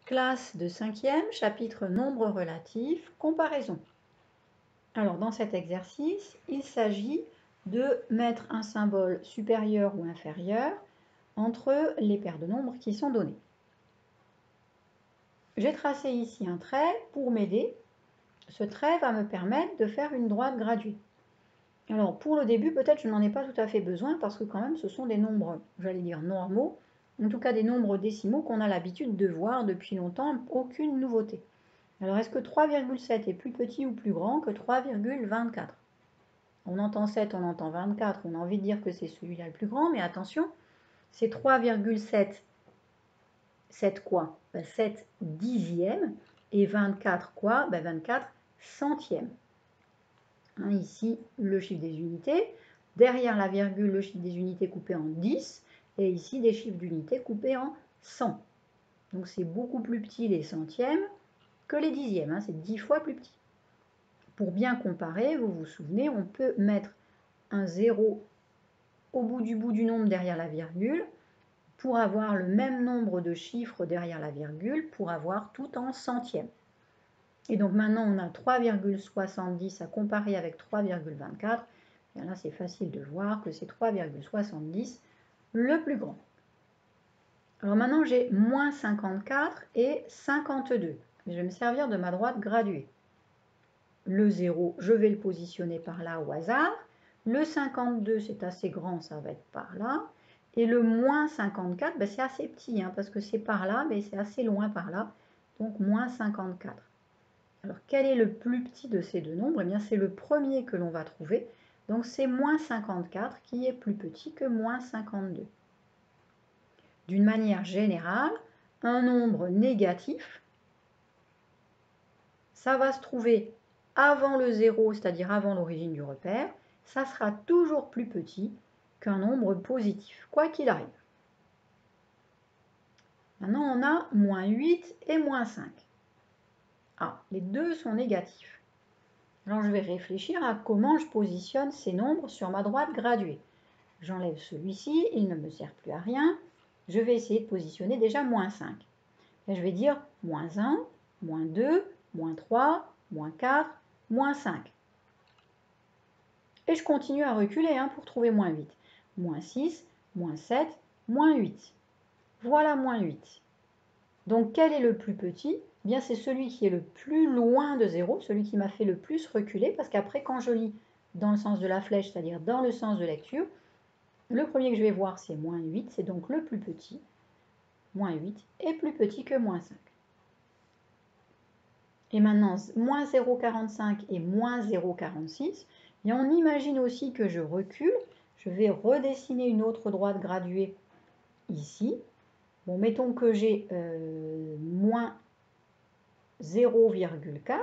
Classe de 5e, chapitre nombres relatifs, comparaison. Alors dans cet exercice, il s'agit de mettre un symbole supérieur ou inférieur entre les paires de nombres qui sont données. J'ai tracé ici un trait pour m'aider. Ce trait va me permettre de faire une droite graduée. Alors pour le début, peut-être je n'en ai pas tout à fait besoin parce que quand même ce sont des nombres, j'allais dire normaux, en tout cas des nombres décimaux qu'on a l'habitude de voir depuis longtemps, aucune nouveauté. Alors est-ce que 3,7 est plus petit ou plus grand que 3,24? On entend 7, on entend 24, on a envie de dire que c'est celui-là le plus grand, mais attention, c'est 3,7, 7 quoi? 7 dixièmes, et 24 quoi? 24 centièmes. Hein, ici, le chiffre des unités. Derrière la virgule, le chiffre des unités coupé en 10. Et ici, des chiffres d'unités coupés en 100. Donc, c'est beaucoup plus petit les centièmes que les dixièmes. Hein, c'est 10 fois plus petit. Pour bien comparer, vous vous souvenez, on peut mettre un 0 au bout du nombre derrière la virgule pour avoir le même nombre de chiffres derrière la virgule pour avoir tout en centièmes. Et donc maintenant, on a 3,70 à comparer avec 3,24. Et là, c'est facile de voir que c'est 3,70 le plus grand. Alors maintenant, j'ai moins 54 et 52. Je vais me servir de ma droite graduée. Le 0, je vais le positionner par là au hasard. Le 52, c'est assez grand, ça va être par là. Et le moins 54, ben c'est assez petit, hein, parce que c'est par là, mais c'est assez loin par là. Donc moins 54. Alors, quel est le plus petit de ces deux nombres? Eh bien, c'est le premier que l'on va trouver. Donc, c'est moins 54 qui est plus petit que moins 52. D'une manière générale, un nombre négatif, ça va se trouver avant le 0, c'est-à-dire avant l'origine du repère. Ça sera toujours plus petit qu'un nombre positif, quoi qu'il arrive. Maintenant, on a moins 8 et moins 5. Ah, les deux sont négatifs. Alors, je vais réfléchir à comment je positionne ces nombres sur ma droite graduée. J'enlève celui-ci, il ne me sert plus à rien. Je vais essayer de positionner déjà moins 5. Et je vais dire moins 1, moins 2, moins 3, moins 4, moins 5. Et je continue à reculer pour trouver moins 8. Moins 6, moins 7, moins 8. Voilà moins 8. Donc quel est le plus petit? Eh bien, c'est celui qui est le plus loin de 0, celui qui m'a fait le plus reculer, parce qu'après, quand je lis dans le sens de la flèche, c'est-à-dire dans le sens de lecture, le premier que je vais voir, c'est moins 8, c'est donc le plus petit. Moins 8 est plus petit que moins 5. Et maintenant, moins 0,45 et moins 0,46, et on imagine aussi que je recule. Je vais redessiner une autre droite graduée ici. Bon, mettons que j'ai moins 0,4,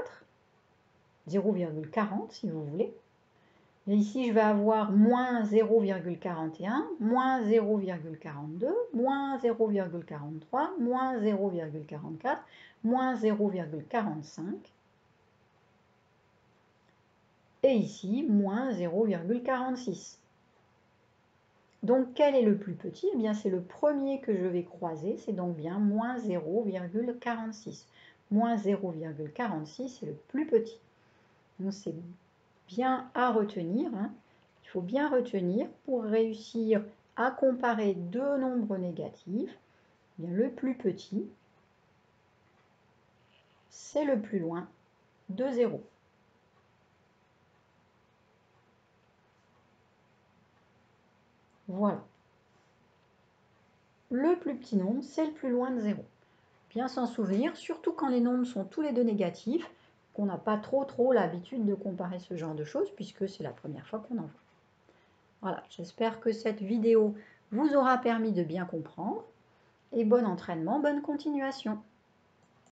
0,40 si vous voulez. Et ici, je vais avoir moins 0,41, moins 0,42, moins 0,43, moins 0,44, moins 0,45. Et ici, moins 0,46. Donc, quel est le plus petit? Eh bien, c'est le premier que je vais croiser, c'est donc bien moins 0,46. Moins 0,46, c'est le plus petit. Donc, c'est bien à retenir. Il faut bien retenir pour réussir à comparer deux nombres négatifs. Eh bien, le plus petit, c'est le plus loin de 0. Voilà. Le plus petit nombre, c'est le plus loin de 0. Bien s'en souvenir, surtout quand les nombres sont tous les deux négatifs, qu'on n'a pas trop l'habitude de comparer ce genre de choses, puisque c'est la première fois qu'on en voit. Voilà, j'espère que cette vidéo vous aura permis de bien comprendre. Et bon entraînement, bonne continuation.